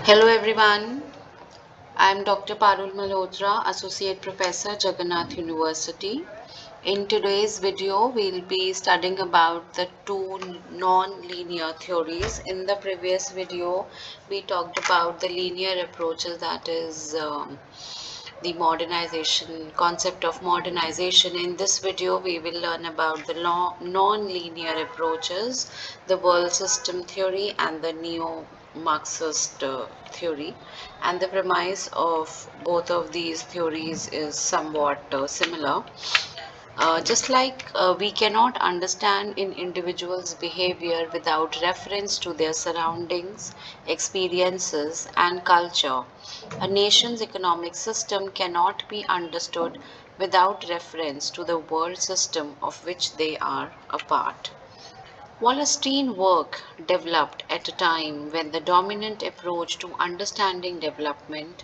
Hello everyone, I am Dr. Parul Malhotra, Associate Professor, Jagannath University. In today's video, we'll be studying about the two non-linear theories. In the previous video, we talked about the linear approaches, that is the modernization concept of modernization. In this video, we will learn about the non-linear approaches, the world system theory and the neo-Marxist theory. And the premise of both of these theories is somewhat similar. Just like we cannot understand in individuals' behavior without reference to their surroundings, experiences, and culture, a nation's economic system cannot be understood without reference to the world system of which they are a part. Wallerstein work developed at a time when the dominant approach to understanding development,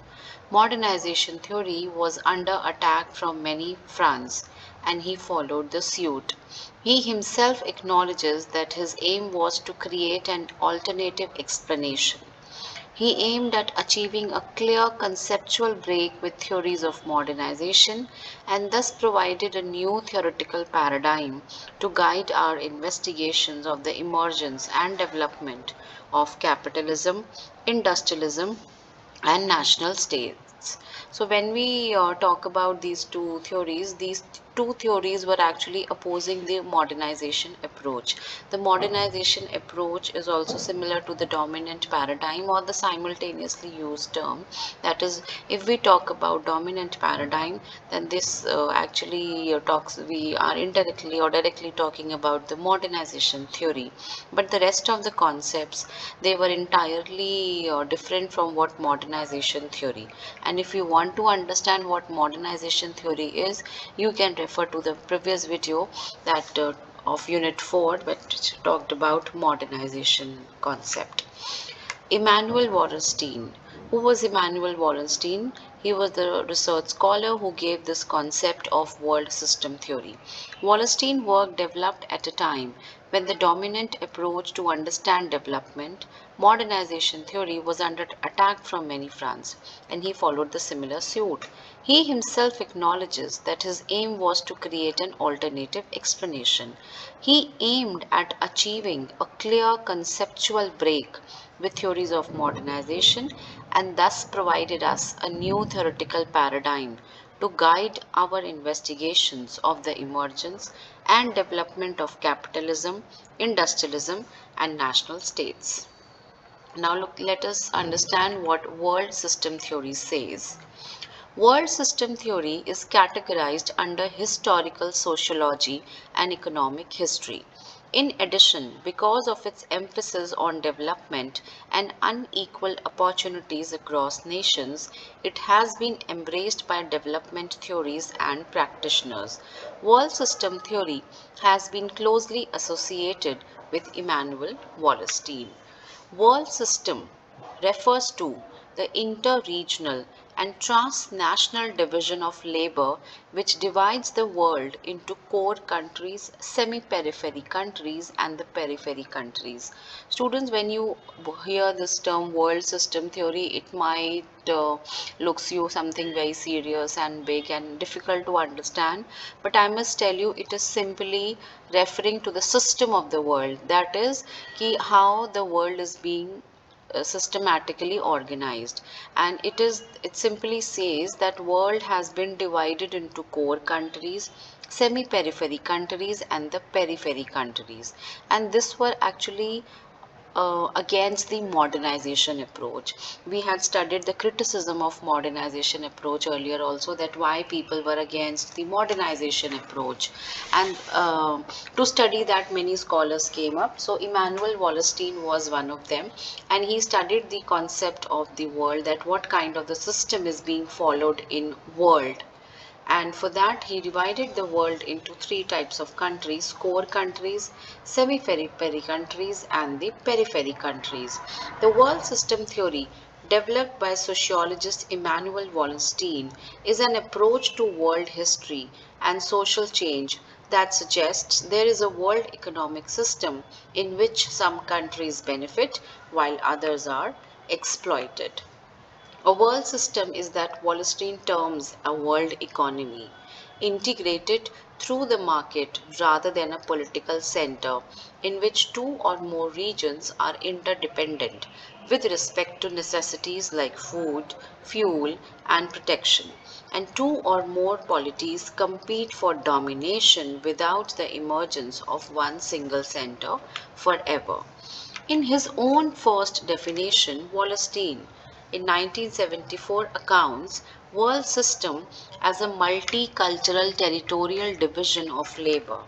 modernization theory, was under attack from many fronts, and he followed the suit. He himself acknowledges that his aim was to create an alternative explanation. He aimed at achieving a clear conceptual break with theories of modernization and thus provided a new theoretical paradigm to guide our investigations of the emergence and development of capitalism, industrialism, and national states. So, when we talk about these two theories were actually opposing the modernization approach. The modernization approach is also similar to the dominant paradigm or the simultaneously used term. That is, if we talk about dominant paradigm, then this actually talks, we are indirectly or directly talking about the modernization theory. But the rest of the concepts, they were entirely different from what modernization theory. And if you want to understand what modernization theory is, you can refer to the previous video that of unit 4, which talked about modernization concept. Immanuel Wallerstein. Who was Immanuel Wallerstein? He was the research scholar who gave this concept of world system theory. Wallerstein work developed at a time when the dominant approach to understand development, modernization theory, was under attack from many fronts, and he followed the similar suit. He himself acknowledges that his aim was to create an alternative explanation. He aimed at achieving a clear conceptual break with theories of modernization and thus provided us a new theoretical paradigm to guide our investigations of the emergence and development of capitalism, industrialism, and national states. Now, look, let us understand what world system theory says. World system theory is categorized under historical sociology and economic history. In addition, because of its emphasis on development and unequal opportunities across nations, it has been embraced by development theories and practitioners. World system theory has been closely associated with Immanuel Wallerstein. World system refers to the interregional and transnational division of labor which divides the world into core countries, semi-periphery countries, and the periphery countries. Students, when you hear this term world system theory, it might looks you something very serious and big and difficult to understand, but I must tell you it is simply referring to the system of the world, that is how the world is being systematically organized. And it simply says that world has been divided into core countries, semi periphery countries, and the periphery countries, and this were actually against the modernization approach. We had studied the criticism of modernization approach earlier also, that why people were against the modernization approach. And to study that, many scholars came up. So Immanuel Wallerstein was one of them, and he studied the concept of the world, that what kind of the system is being followed in world. And for that, he divided the world into three types of countries: core countries, semi-periphery countries, and the periphery countries. The world system theory, developed by sociologist Immanuel Wallerstein, is an approach to world history and social change that suggests there is a world economic system in which some countries benefit while others are exploited. A world system is that Wallerstein terms a world economy, integrated through the market rather than a political center in which two or more regions are interdependent with respect to necessities like food, fuel, and protection, and two or more polities compete for domination without the emergence of one single center forever. In his own first definition, Wallerstein in 1974 accounts world system as a multicultural territorial division of labor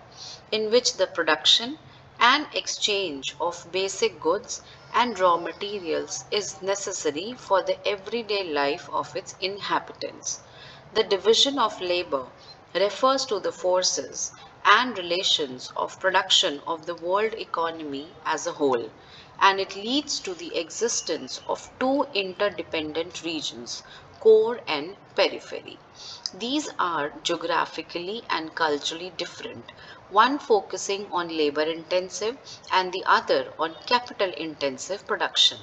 in which the production and exchange of basic goods and raw materials is necessary for the everyday life of its inhabitants. The division of labor refers to the forces and relations of production of the world economy as a whole, and it leads to the existence of two interdependent regions, core and periphery. These are geographically and culturally different, one focusing on labor intensive and the other on capital intensive production.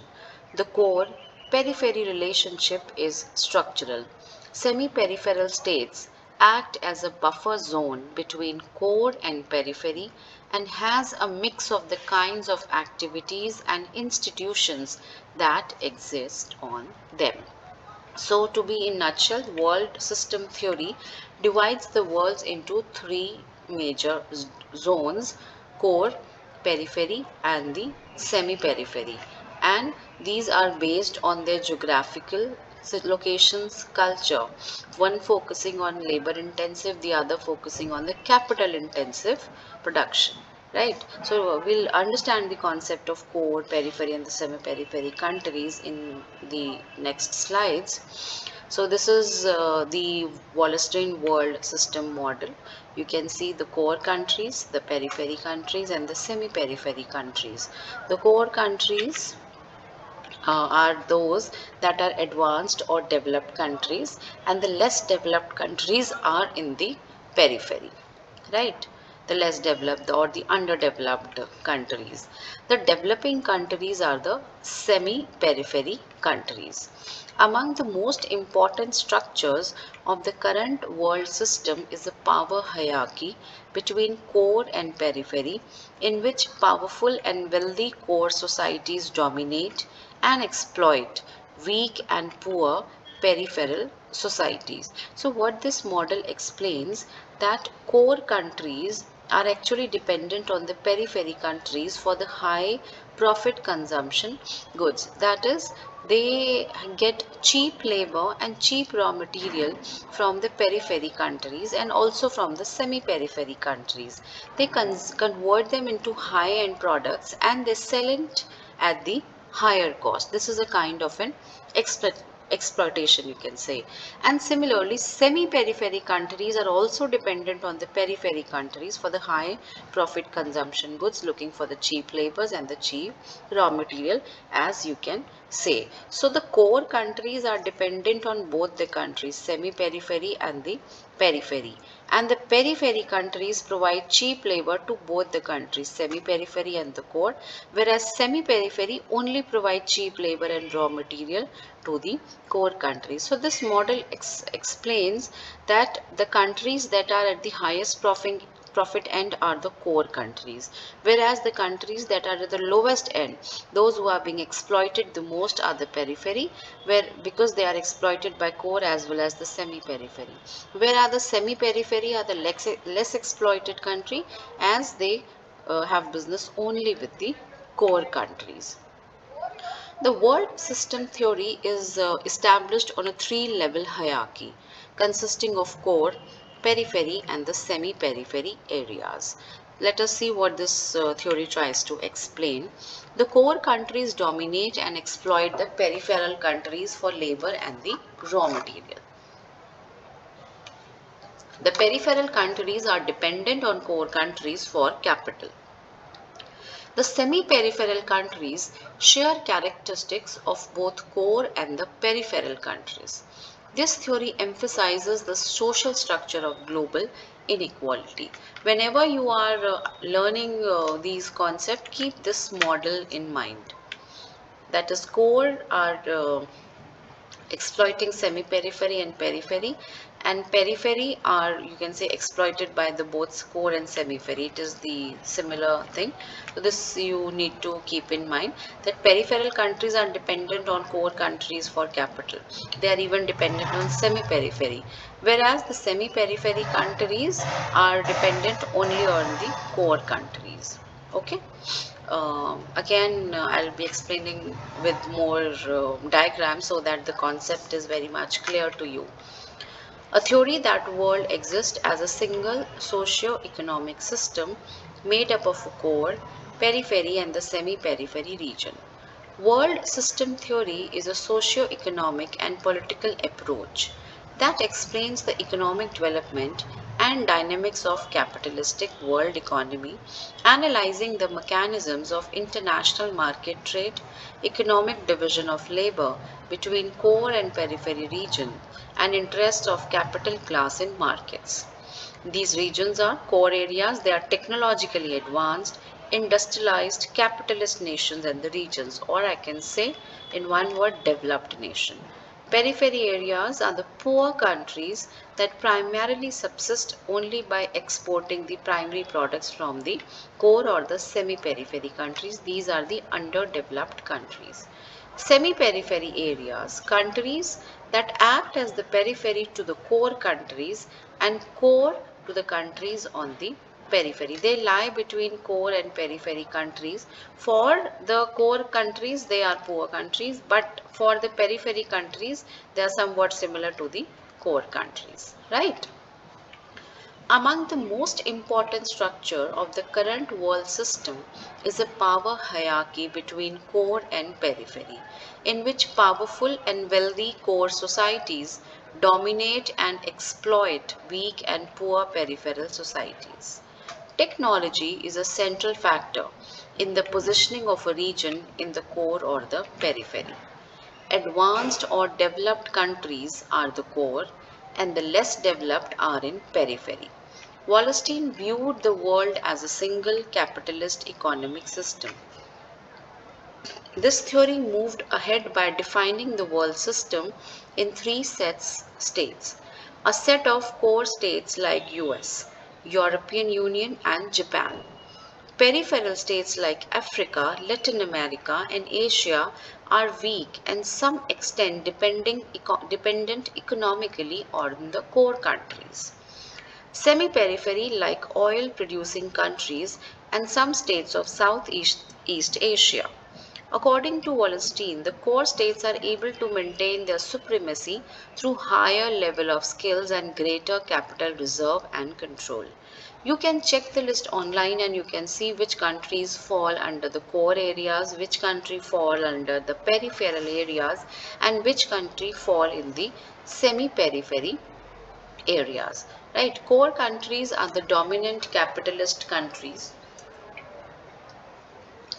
The core periphery relationship is structural. Semi peripheral states act as a buffer zone between core and periphery and has a mix of the kinds of activities and institutions that exist on them. So, to be in nutshell, world system theory divides the worlds into three major zones: core, periphery, and the semi-periphery. And these are based on their geographical locations, culture. One focusing on labor intensive, the other focusing on the capital intensive production. Right, so we'll understand the concept of core, periphery, and the semi-periphery countries in the next slides. So this is the Wallerstein world system model. You can see the core countries, the periphery countries, and the semi-periphery countries. The core countries are those that are advanced or developed countries, and the less developed countries are in the periphery, right? The less developed or the underdeveloped countries. The developing countries are the semi periphery countries. Among the most important structures of the current world system is a power hierarchy between core and periphery, in which powerful and wealthy core societies dominate and exploit weak and poor peripheral societies. So what this model explains, that core countries are actually dependent on the periphery countries for the high profit consumption goods. That is, they get cheap labor and cheap raw material from the periphery countries and also from the semi-periphery countries. They convert them into high-end products and they sell it at the higher cost. This is a kind of an exploitation, you can say. And similarly, semi-periphery countries are also dependent on the periphery countries for the high profit consumption goods, looking for the cheap labors and the cheap raw material, as you can say. So the core countries are dependent on both the countries, semi-periphery and the periphery, and the periphery countries provide cheap labor to both the countries, semi-periphery and the core, whereas semi-periphery only provide cheap labor and raw material to the core countries. So this model explains that the countries that are at the highest profit end are the core countries, whereas the countries that are at the lowest end, those who are being exploited the most, are the periphery, where because they are exploited by core as well as the semi-periphery, whereas the semi-periphery are the less exploited country, as they have business only with the core countries. The world system theory is established on a three-level hierarchy consisting of core, periphery, and the semi-periphery areas. Let us see what this theory tries to explain. The core countries dominate and exploit the peripheral countries for labor and the raw material. The peripheral countries are dependent on core countries for capital. The semi-peripheral countries share characteristics of both core and the peripheral countries. This theory emphasizes the social structure of global inequality. Whenever you are learning these concepts, keep this model in mind, That is, core are exploiting semi-periphery and periphery, and periphery are, you can say, exploited by the both core and semi-periphery. It is the similar thing. So this you need to keep in mind, that peripheral countries are dependent on core countries for capital. They are even dependent on semi-periphery, whereas the semi-periphery countries are dependent only on the core countries. Okay. Again, I'll be explaining with more diagrams so that the concept is very much clear to you. A theory that world exists as a single socio-economic system made up of a core, periphery and the semi-periphery region. World system theory is a socio-economic and political approach that explains the economic development and dynamics of capitalistic world economy, analyzing the mechanisms of international market trade, economic division of labor between core and periphery region, and interests of capital class in markets. These regions are core areas, they are technologically advanced, industrialized, capitalist nations and the regions, or I can say in one word, developed nation. Periphery areas are the poor countries that primarily subsist only by exporting the primary products from the core or the semi-periphery countries. These are the underdeveloped countries. Semi-periphery areas, countries that act as the periphery to the core countries and core to the countries on the periphery. They lie between core and periphery countries. For the core countries, they are poor countries, but for the periphery countries, they are somewhat similar to the core countries, right? Among the most important structure of the current world system is a power hierarchy between core and periphery, in which powerful and wealthy core societies dominate and exploit weak and poor peripheral societies. Technology is a central factor in the positioning of a region in the core or the periphery. Advanced or developed countries are the core and the less developed are in periphery. Wallerstein viewed the world as a single capitalist economic system. This theory moved ahead by defining the world system in three states. A set of core states like US, European Union and Japan. Peripheral states like Africa, Latin America, and Asia are weak and some extent dependent economically on the core countries. Semi-periphery like oil-producing countries and some states of Southeast Asia. According to Wallerstein, the core states are able to maintain their supremacy through higher level of skills and greater capital reserve and control. You can check the list online and you can see which countries fall under the core areas, which country fall under the peripheral areas, and which country fall in the semi-periphery areas. Right? Core countries are the dominant capitalist countries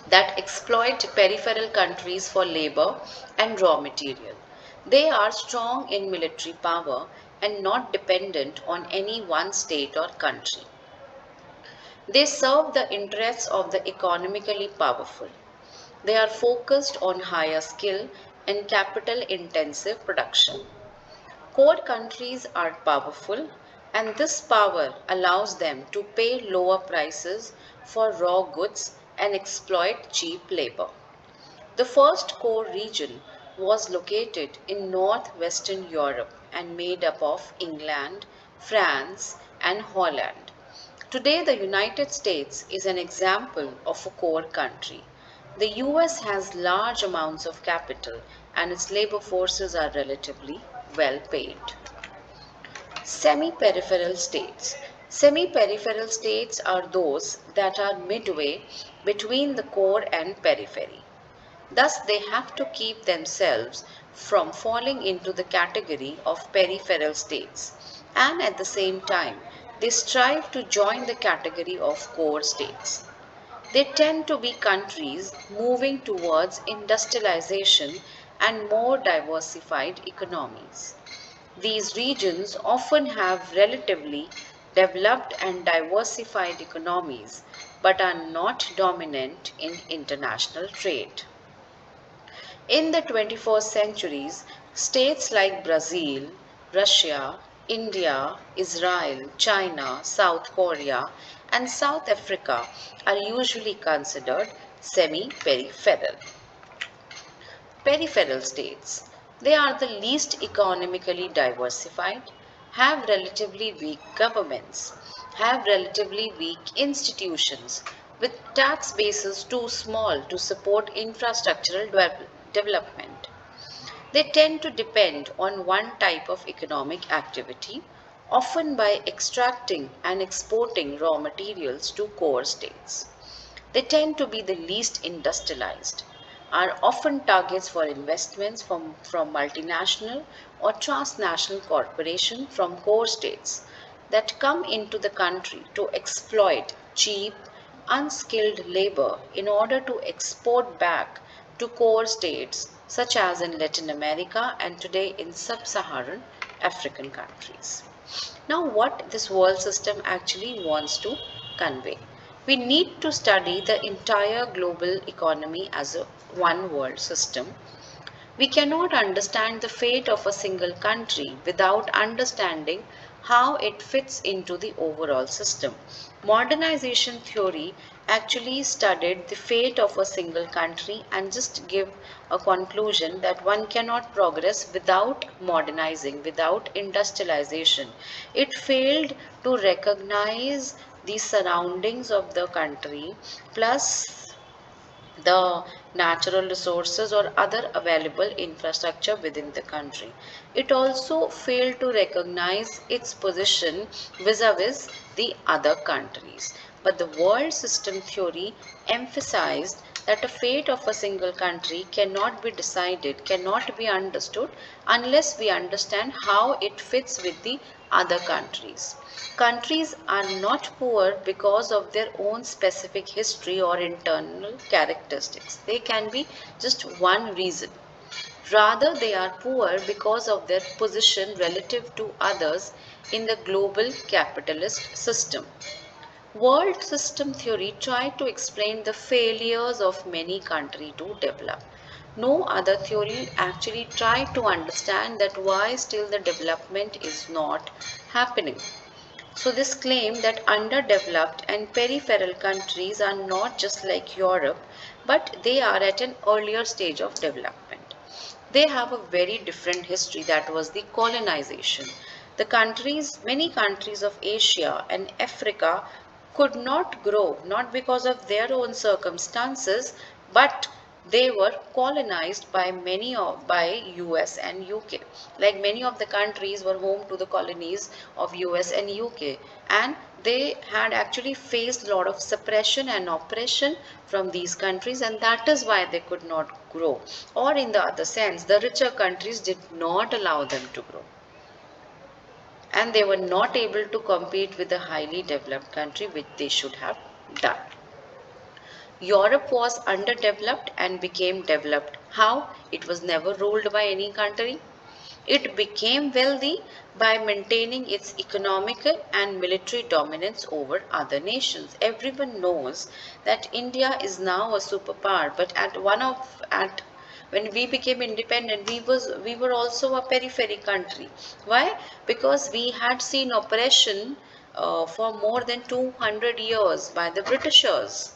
that exploit peripheral countries for labor and raw material. They are strong in military power and not dependent on any one state or country. They serve the interests of the economically powerful. They are focused on higher skill and capital intensive production. Core countries are powerful, and this power allows them to pay lower prices for raw goods and exploit cheap labor. The first core region was located in northwestern Europe and made up of England, France, and Holland. Today, the United States is an example of a core country. The US has large amounts of capital and its labor forces are relatively well paid. Semi-peripheral states. Semi-peripheral states are those that are midway between the core and periphery. Thus, they have to keep themselves from falling into the category of peripheral states, and at the same time, they strive to join the category of core states. They tend to be countries moving towards industrialization and more diversified economies. These regions often have relatively developed and diversified economies but are not dominant in international trade. In the 21st centuries, states like Brazil, Russia, India, Israel, China, South Korea, and South Africa are usually considered semi-peripheral. Peripheral states. They are the least economically diversified, have relatively weak governments, have relatively weak institutions, with tax bases too small to support infrastructural development. They tend to depend on one type of economic activity, often by extracting and exporting raw materials to core states. They tend to be the least industrialized, are often targets for investments from multinational or transnational corporations from core states that come into the country to exploit cheap, unskilled labor in order to export back to core states such as in Latin America and today in sub-Saharan African countries. Now, what this world system actually wants to convey? We need to study the entire global economy as a one world system. We cannot understand the fate of a single country without understanding how it fits into the overall system. Modernization theory actually studied the fate of a single country and just give a conclusion that one cannot progress without modernizing, without industrialization. It failed to recognize the surroundings of the country plus the natural resources or other available infrastructure within the country. It also failed to recognize its position vis-a-vis the other countries. But the world system theory emphasized that the fate of a single country cannot be decided, cannot be understood unless we understand how it fits with the other countries. Countries are not poor because of their own specific history or internal characteristics. They can be just one reason. Rather, they are poor because of their position relative to others in the global capitalist system. World system theory tried to explain the failures of many countries to develop. No other theory actually tried to understand that why still the development is not happening. So this claim that underdeveloped and peripheral countries are not just like Europe, but they are at an earlier stage of development. They have a very different history, that was the colonization. Many countries of Asia and Africa could not grow, not because of their own circumstances, but they were colonized by US and UK. Like many of the countries were home to the colonies of US and UK, and they had actually faced a lot of suppression and oppression from these countries, and that is why they could not grow. Or in the other sense, the richer countries did not allow them to grow, and they were not able to compete with the highly developed country, which they should have done. Europe was underdeveloped and became developed. How? It was never ruled by any country. It became wealthy by maintaining its economical and military dominance over other nations. Everyone knows that India is now a superpower, but at when we became independent, we were also a periphery country. Why? Because we had seen oppression for more than 200 years by the Britishers,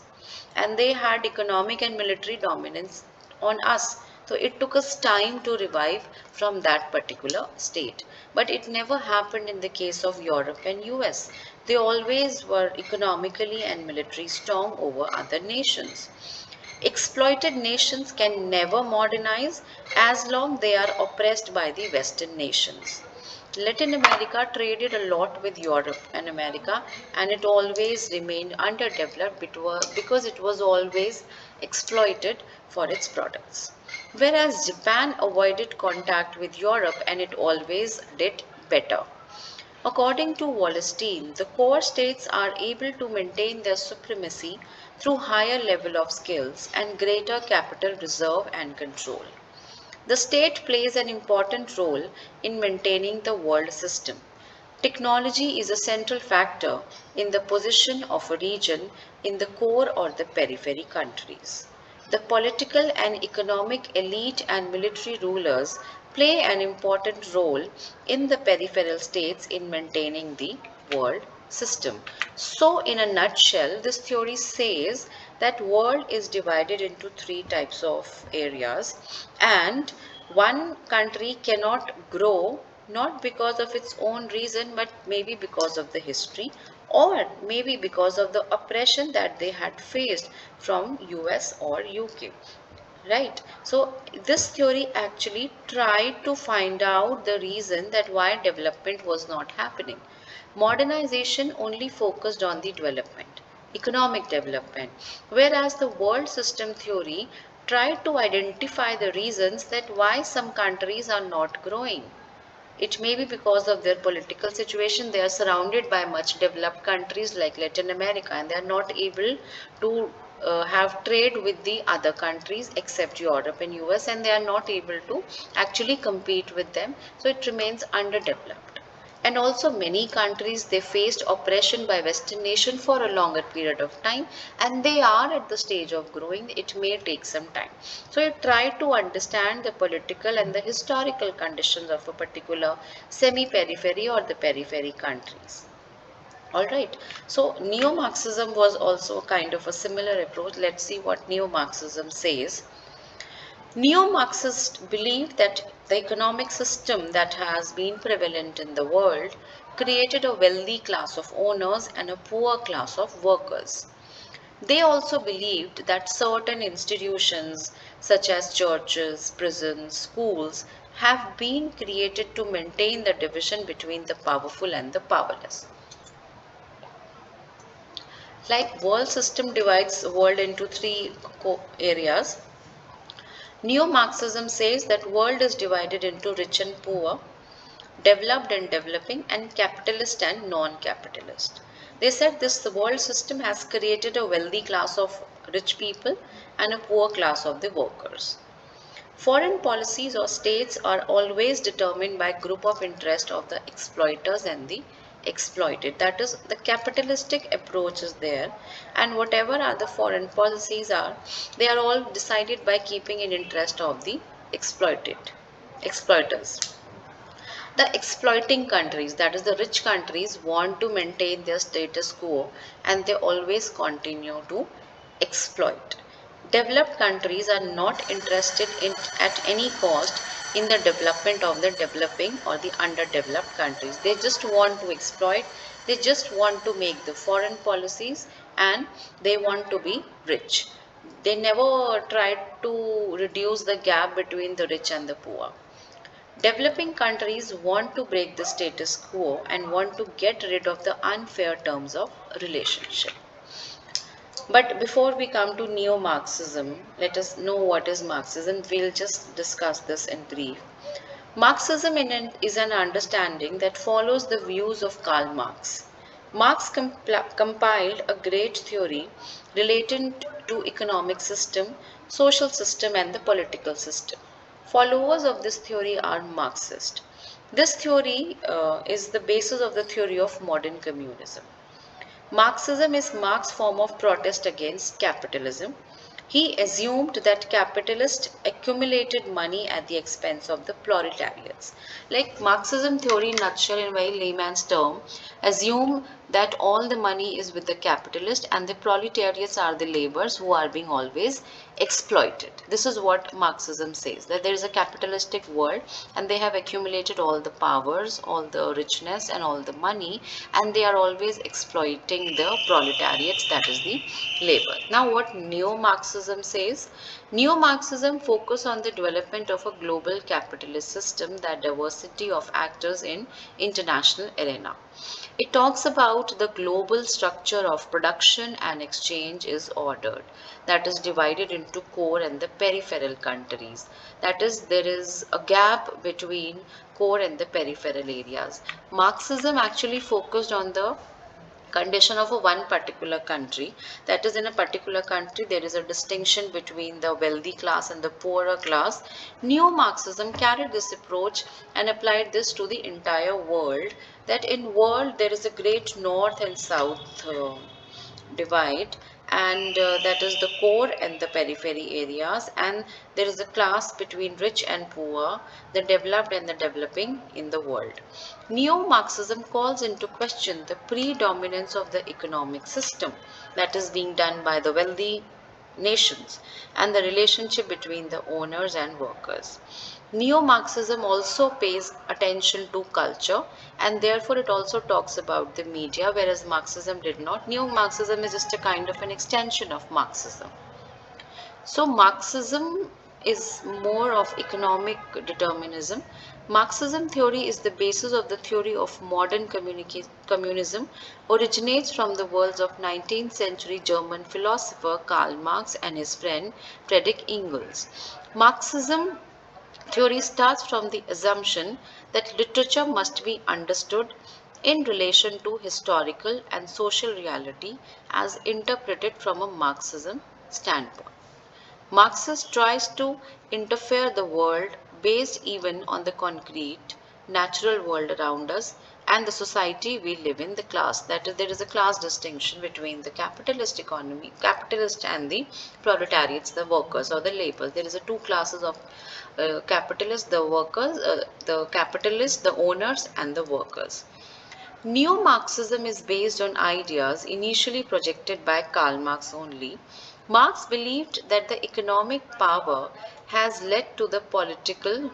and they had economic and military dominance on us. So it took us time to revive from that particular state. But it never happened in the case of Europe and US. They always were economically and military strong over other nations. Exploited nations can never modernize as long they are oppressed by the Western nations. Latin America traded a lot with Europe and America, and it always remained underdeveloped because it was always exploited for its products. Whereas Japan avoided contact with Europe and it always did better. According to Wallerstein, the core states are able to maintain their supremacy through higher level of skills and greater capital reserve and control. The state plays an important role in maintaining the world system. Technology is a central factor in the position of a region in the core or the periphery countries. The political and economic elite and military rulers play an important role in the peripheral states in maintaining the world system. So in a nutshell, this theory says that world is divided into three types of areas, and one country cannot grow not because of its own reason, but maybe because of the history, or maybe because of the oppression that they had faced from US or UK. Right. So this theory actually tried to find out the reason that why development was not happening. Modernization only focused on the development, economic development, whereas the world system theory tried to identify the reasons that why some countries are not growing. It may be because of their political situation. They are surrounded by much developed countries like Latin America, and they are not able to have trade with the other countries except Europe and US, and they are not able to actually compete with them. So it remains underdeveloped. And also many countries, they faced oppression by Western nation for a longer period of time, and they are at the stage of growing. It may take some time. So you try to understand the political and the historical conditions of a particular semi-periphery or the periphery countries. Alright, so neo-Marxism was also kind of a similar approach. Let's see what neo-Marxism says. Neo-Marxists believe that the economic system that has been prevalent in the world created a wealthy class of owners and a poor class of workers. They also believed that certain institutions such as churches, prisons, schools have been created to maintain the division between the powerful and the powerless. Like world system divides the world into three areas. Neo-Marxism says that world is divided into rich and poor, developed and developing, and capitalist and non-capitalist. They said this the world system has created a wealthy class of rich people and a poor class of the workers. Foreign policies or states are always determined by group of interest of the exploiters and the exploited. That is, the capitalistic approach is there, and whatever other foreign policies are, they are all decided by keeping in interest of the exploiters. The exploiting countries, that is the rich countries, want to maintain their status quo, and they always continue to exploit. Developed countries are not interested in at any cost in the development of the developing or the underdeveloped countries. They just want to exploit, they just want to make the foreign policies, and they want to be rich. They never try to reduce the gap between the rich and the poor. Developing countries want to break the status quo and want to get rid of the unfair terms of relationship. But before we come to neo-Marxism, let us know what is Marxism. We'll just discuss this in brief. Marxism is an understanding that follows the views of Karl Marx. Marx compiled a great theory relating to economic system, social system, and the political system. Followers of this theory are Marxist. This theory is the basis of the theory of modern communism. Marxism is Marx's form of protest against capitalism. He assumed that capitalists accumulated money at the expense of the proletariats. Like Marxism theory in nutshell, in very layman's term, assume that all the money is with the capitalist and the proletariats are the laborers who are being always exploited. This is what Marxism says, that there is a capitalistic world and they have accumulated all the powers, all the richness and all the money, and they are always exploiting the proletariats, that is the labor. Now what neo-Marxism says? Neo-Marxism focus on the development of a global capitalist system, that diversity of actors in international arena. It talks about the global structure of production and exchange is ordered, that is divided into core and the peripheral countries. That is, there is a gap between core and the peripheral areas. Marxism actually focused on the condition of a one particular country, that is, in a particular country there is a distinction between the wealthy class and the poorer class. Neo-Marxism carried this approach and applied this to the entire world, that in world there is a great north and south divide, and that is the core and the periphery areas, and there is a class between rich and poor, the developed and the developing in the world. Neo-Marxism calls into question the predominance of the economic system that is being done by the wealthy nations and the relationship between the owners and workers. Neo-Marxism also pays attention to culture, and therefore it also talks about the media, whereas Marxism did not. Neo-Marxism is just a kind of an extension of Marxism. So Marxism is more of economic determinism. Marxism theory is the basis of the theory of modern communism, originates from the words of 19th century German philosopher Karl Marx and his friend Friedrich Engels. Marxism theory starts from the assumption that literature must be understood in relation to historical and social reality as interpreted from a Marxism standpoint. Marxist tries to interfere the world based even on the concrete, natural world around us and the society we live in, the class. That is, there is a class distinction between the capitalist economy, capitalist and the proletariats, the workers or the labor. There is a two classes of capitalists, the workers, the capitalists, the owners and the workers. Neo-Marxism is based on ideas initially projected by Karl Marx only. Marx believed that the economic power has led to the political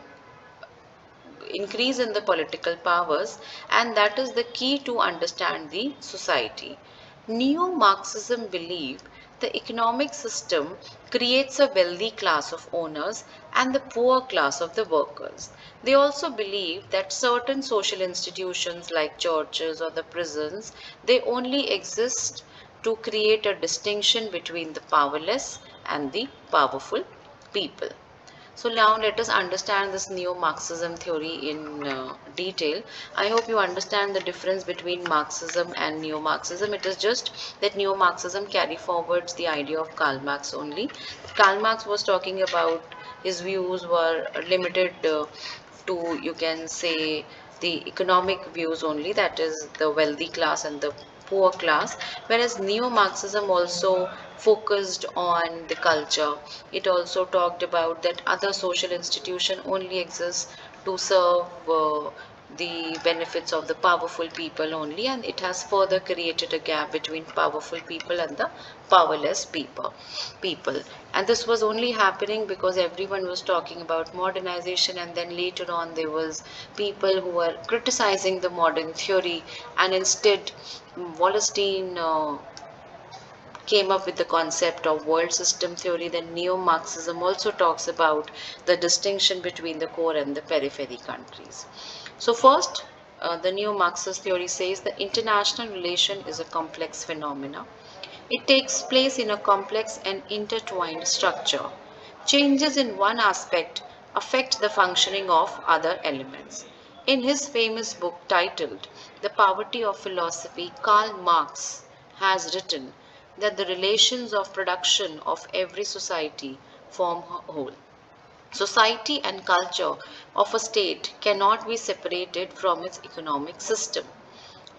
increase in the political powers, and that is the key to understand the society. Neo-Marxism believed the economic system creates a wealthy class of owners and the poor class of the workers. They also believe that certain social institutions like churches or the prisons, they only exist to create a distinction between the powerless and the powerful people. So now let us understand this neo-Marxism theory in detail. I hope you understand the difference between Marxism and neo-Marxism. It is just that neo-Marxism carry forwards the idea of Karl Marx only. Karl Marx was talking about his views were limited to, you can say, the economic views only, that is the wealthy class and the poor class, whereas neo-Marxism also focused on the culture. It also talked about that other social institution only exists to serve the benefits of the powerful people only, and it has further created a gap between powerful people and the powerless people. And this was only happening because everyone was talking about modernization, and then later on there was people who were criticizing the modern theory, and instead Wallerstein came up with the concept of world system theory. Then neo-Marxism also talks about the distinction between the core and the periphery countries. So first, the neo-Marxist theory says the international relation is a complex phenomena. It takes place in a complex and intertwined structure. Changes in one aspect affect the functioning of other elements. In his famous book titled The Poverty of Philosophy, Karl Marx has written that the relations of production of every society form a whole. Society and culture of a state cannot be separated from its economic system.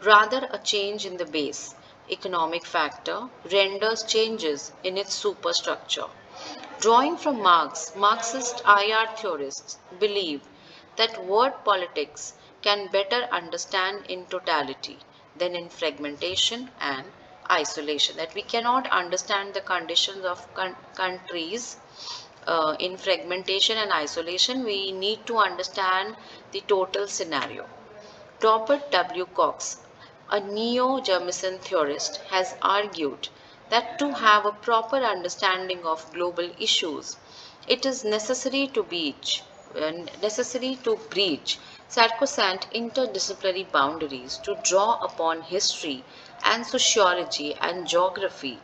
Rather, a change in the base economic factor renders changes in its superstructure. Drawing from Marx, Marxist IR theorists believe that word politics can better understand in totality than in fragmentation and isolation. That we cannot understand the conditions of countries in fragmentation and isolation. We need to understand the total scenario. Robert W. Cox, a neo-Jemisin theorist, has argued that to have a proper understanding of global issues, it is necessary to breach sacrosanct interdisciplinary boundaries to draw upon history and sociology and geography,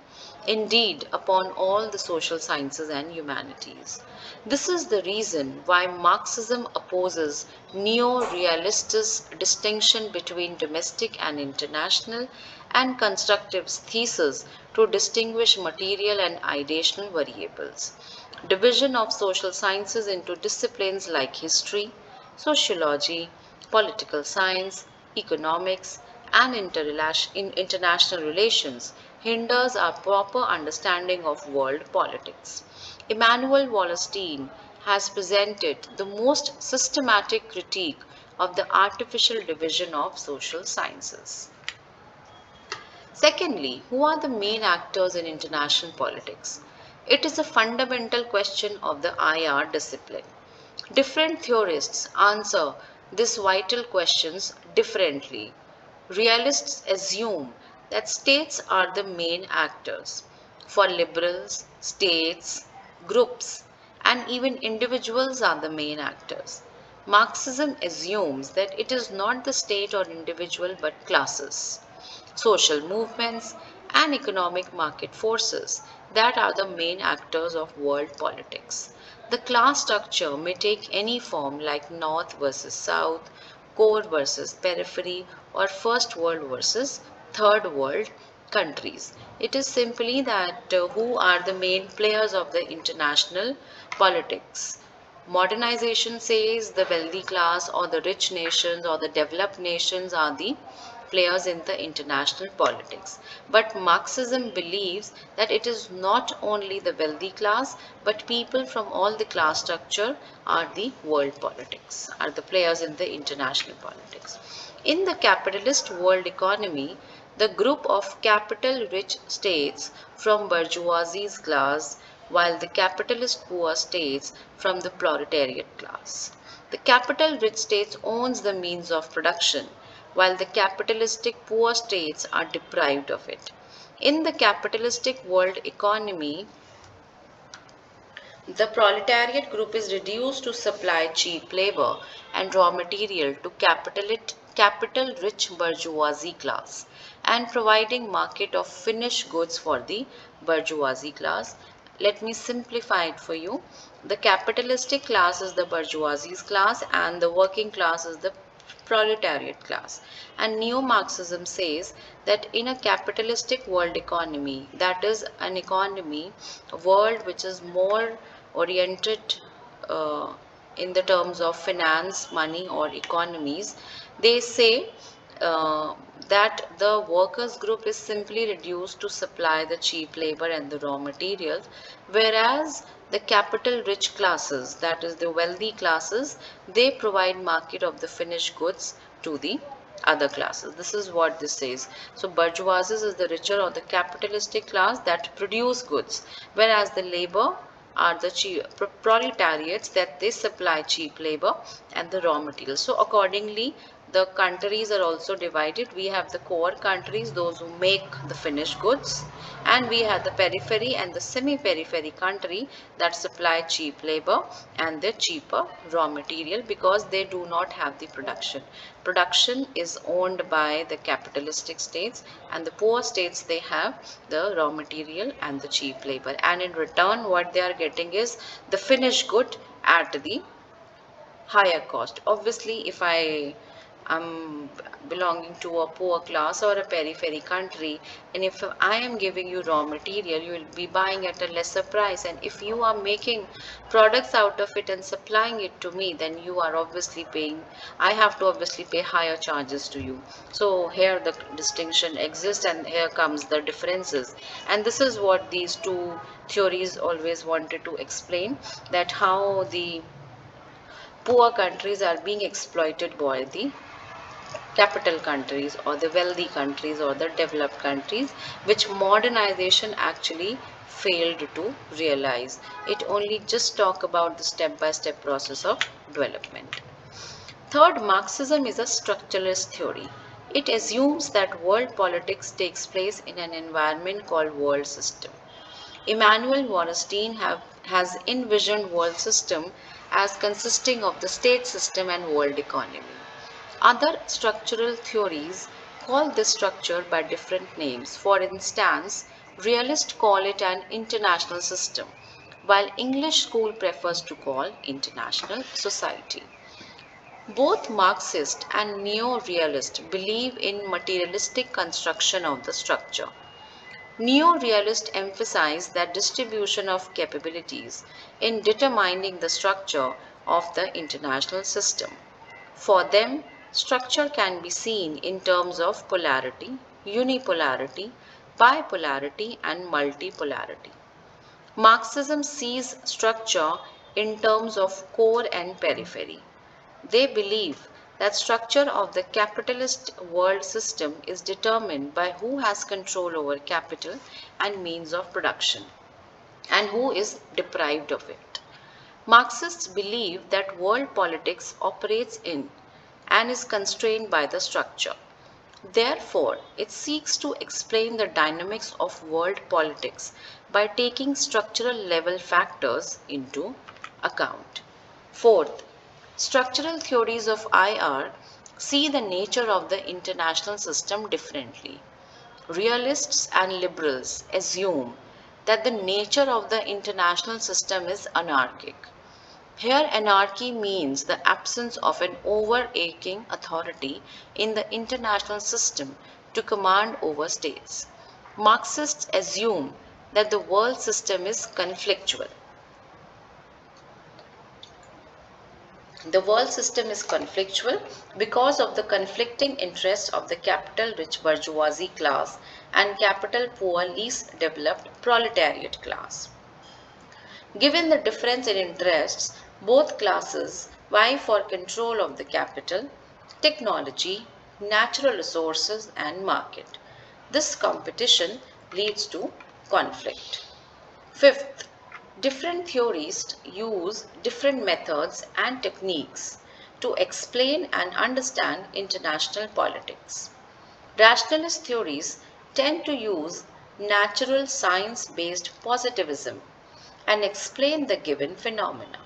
indeed upon all the social sciences and humanities. This is the reason why Marxism opposes neo-realist distinction between domestic and international, and constructivist thesis to distinguish material and ideational variables. Division of social sciences into disciplines like history, sociology, political science, economics, and international relations hinders our proper understanding of world politics. Immanuel Wallerstein has presented the most systematic critique of the artificial division of social sciences. Secondly, who are the main actors in international politics? It is a fundamental question of the IR discipline. Different theorists answer these vital questions differently. Realists assume that states are the main actors. For liberals, states, groups, and even individuals are the main actors. Marxism assumes that it is not the state or individual but classes, social movements, and economic market forces that are the main actors of world politics. The class structure may take any form like North versus South, core versus periphery, or first world versus third world countries. It is simply that who are the main players of the international politics. Modernization says the wealthy class or the rich nations or the developed nations are the players in the international politics. But Marxism believes that it is not only the wealthy class, but people from all the class structure are the world politics, are the players in the international politics. In the capitalist world economy, the group of capital rich states from bourgeoisie's class, while the capitalist poor states from the proletariat class. The capital rich states owns the means of production, while the capitalistic poor states are deprived of it. In the capitalistic world economy, the proletariat group is reduced to supply cheap labor and raw material to capital rich bourgeoisie class and providing market of finished goods for the bourgeoisie class. Let me simplify it for you. The capitalistic class is the bourgeoisie's class and the working class is the proletariat class. And neo-Marxism says that in a capitalistic world economy, that is an economy, a world which is more oriented in the terms of finance, money, or economies, they say that the workers group is simply reduced to supply the cheap labor and the raw materials, whereas the capital rich classes, that is the wealthy classes, they provide market of the finished goods to the other classes. This is what this says. So bourgeoisie is the richer or the capitalistic class that produce goods, whereas the labor are the proletariats that they supply cheap labor and the raw materials. So accordingly, the countries are also divided. We have the core countries, those who make the finished goods, and we have the periphery and the semi-periphery country that supply cheap labor and the cheaper raw material because they do not have the production. Production is owned by the capitalistic states, and the poor states, they have the raw material and the cheap labor, and in return what they are getting is the finished good at the higher cost. Obviously, if I am belonging to a poor class or a periphery country, and if I am giving you raw material, you will be buying at a lesser price. And if you are making products out of it and supplying it to me, then you are obviously paying, I have to obviously pay higher charges to you. So here the distinction exists, and here comes the differences. And this is what these two theories always wanted to explain, that how the poor countries are being exploited by the capital countries or the wealthy countries or the developed countries, which modernization actually failed to realize. It only just talk about the step-by-step process of development. Third, Marxism is a structuralist theory. It assumes that world politics takes place in an environment called world system. Immanuel Wallerstein has envisioned world system as consisting of the state system and world economy. Other structural theories call this structure by different names. For instance, realists call it an international system, while English school prefers to call international society. Both Marxist and neo-realist believe in materialistic construction of the structure. Neo-realists emphasize that distribution of capabilities in determining the structure of the international system. For them, structure can be seen in terms of polarity, unipolarity, bipolarity and multipolarity. Marxism sees structure in terms of core and periphery. They believe that structure of the capitalist world system is determined by who has control over capital and means of production and who is deprived of it. Marxists believe that world politics operates in and is constrained by the structure. Therefore, it seeks to explain the dynamics of world politics by taking structural level factors into account. Fourth, structural theories of IR see the nature of the international system differently. Realists and liberals assume that the nature of the international system is anarchic. Here, anarchy means the absence of an overarching authority in the international system to command over states. Marxists assume that the world system is conflictual. The world system is conflictual because of the conflicting interests of the capital-rich bourgeoisie class and capital-poor, least developed proletariat class. Given the difference in interests, both classes vie for control of the capital, technology, natural resources and market. This competition leads to conflict. Fifth, different theorists use different methods and techniques to explain and understand international politics. Rationalist theories tend to use natural science-based positivism and explain the given phenomena.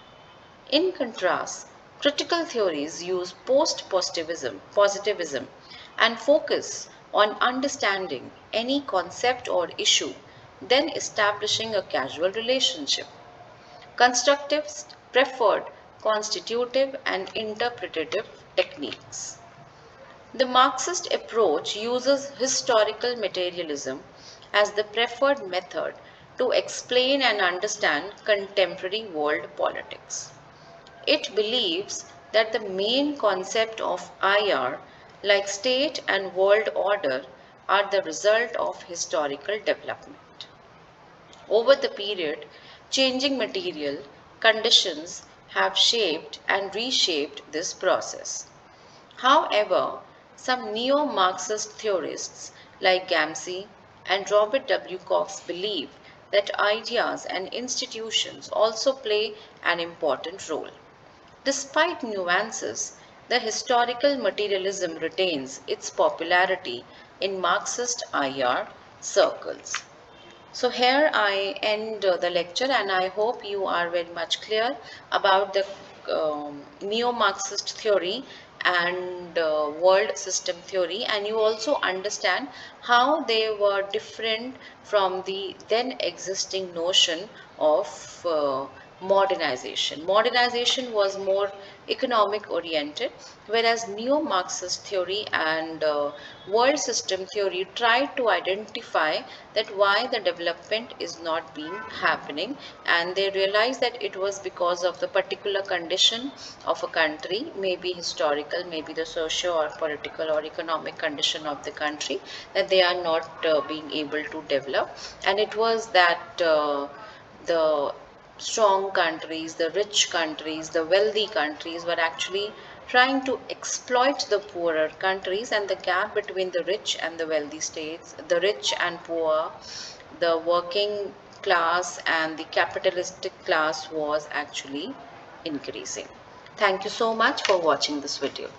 In contrast, critical theories use positivism and focus on understanding any concept or issue, then establishing a causal relationship. Constructivists preferred constitutive and interpretative techniques. The Marxist approach uses historical materialism as the preferred method to explain and understand contemporary world politics. It believes that the main concept of IR, like state and world order, are the result of historical development. Over the period, changing material conditions have shaped and reshaped this process. However, some neo-Marxist theorists like Gramsci and Robert W. Cox believe that ideas and institutions also play an important role. Despite nuances, the historical materialism retains its popularity in Marxist IR circles. So here I end the lecture, and I hope you are very much clear about the neo-Marxist theory and world system theory, and you also understand how they were different from the then existing notion of modernization. Modernization was more economic oriented, whereas neo-Marxist theory and world system theory tried to identify that why the development is not being happening, and they realized that it was because of the particular condition of a country, maybe historical, maybe the socio or political or economic condition of the country, that they are not being able to develop. And it was that the strong countries, the rich countries, the wealthy countries were actually trying to exploit the poorer countries, and the gap between the rich and the wealthy states, the rich and poor, the working class and the capitalistic class was actually increasing. Thank you so much for watching this video.